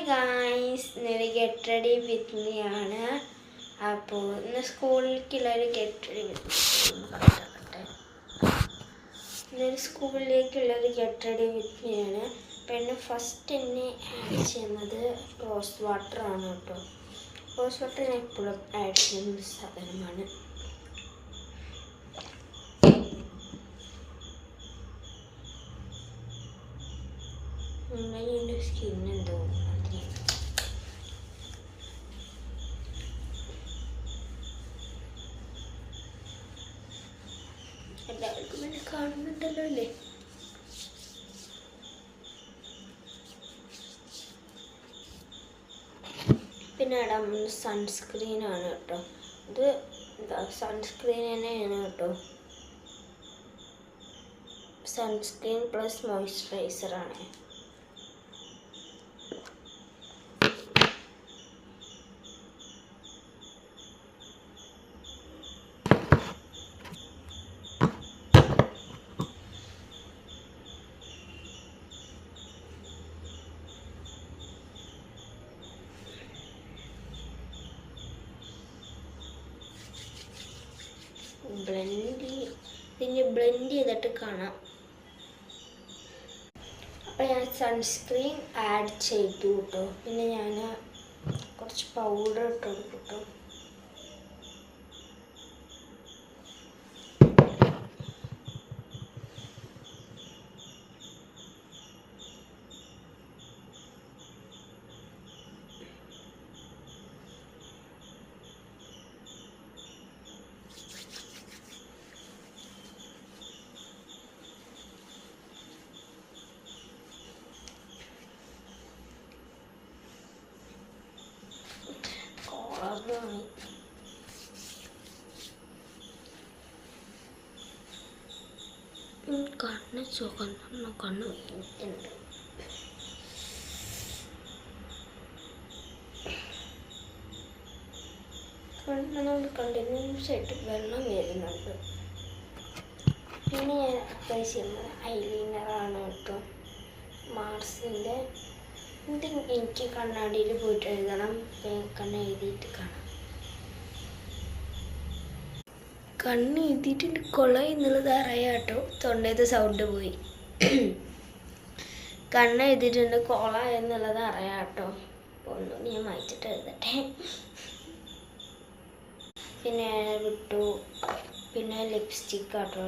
Hi guys, ഇന്നൊരു get ready with me ആണ്. അപ്പോൾ ഇന്ന് സ്കൂളിലേക്കുള്ളൊരു ഗെറ്റ് റെഡി വിത്ത് കട്ടെ ഇന്നൊരു സ്കൂളിലേക്കുള്ളൊരു ഗെറ്റ് റെഡി വിത്ത് മീ ആണ്. പിന്നെ ഫസ്റ്റ് എന്നെ ആഡ് ചെയ്യുന്നത് റോസ് വാട്ടർ ആണ് കേട്ടോ. റോസ് വാട്ടർ ഞാൻ എപ്പോഴും ആഡ് ചെയ്യുന്ന സാധനമാണ്. എൻ്റെ സ്കിൻ എന്തോ എല്ലാവർക്കും എന്നെ കാണുന്നുണ്ടല്ലോ അല്ലേ? പിന്നെ ഇടാൻ സൺസ്ക്രീനാണ് കേട്ടോ. ഇത് എന്താ സൺസ്ക്രീൻ തന്നെയാണ് കേട്ടോ. Sunscreen plus മോയ്സ്ചറൈസറാണ്. ബ്ലെൻഡ് ചെയ്തിട്ട് കാണാം. അപ്പം ഞാൻ സൺസ്ക്രീൻ ആഡ് ചെയ്തു കേട്ടോ. പിന്നെ ഞാൻ കുറച്ച് പൗഡർ ഇട്ട് കൊടുക്കും കേട്ടോ. കണ്ണ് ചുവന്ന കണ്ണ് വയ്ക്കുന്നുണ്ട്. കണ്ണ് കണ്ടിന്യൂസ് ആയിട്ട് വെള്ളം വരുന്നുണ്ട്. പിന്നെ ഞാൻ അപ്ലൈ ചെയ്യുന്നത് ഐലൈനറാണ് കേട്ടോ. മാർസിൻ്റെ ഇത് എനിക്ക് കണ്ണാടിയിൽ പോയിട്ട് എഴുതണം. കണ്ണ് എഴുതിയിട്ട് കാണാം. കണ്ണ് എഴുതിയിട്ടുണ്ട് കൊള എന്നുള്ളത് അറിയാം കേട്ടോ. തൊണ്ടയത് സൗണ്ട് പോയി. കണ്ണ് എഴുതിയിട്ടുണ്ട് കൊള എന്നുള്ളത് അറിയാം കേട്ടോ. അപ്പോൾ ഒന്നും ഞാൻ വായിച്ചിട്ട് എഴുതട്ടെ. പിന്നെ വിട്ടു. പിന്നെ ലിപ്സ്റ്റിക് ആട്ടോ.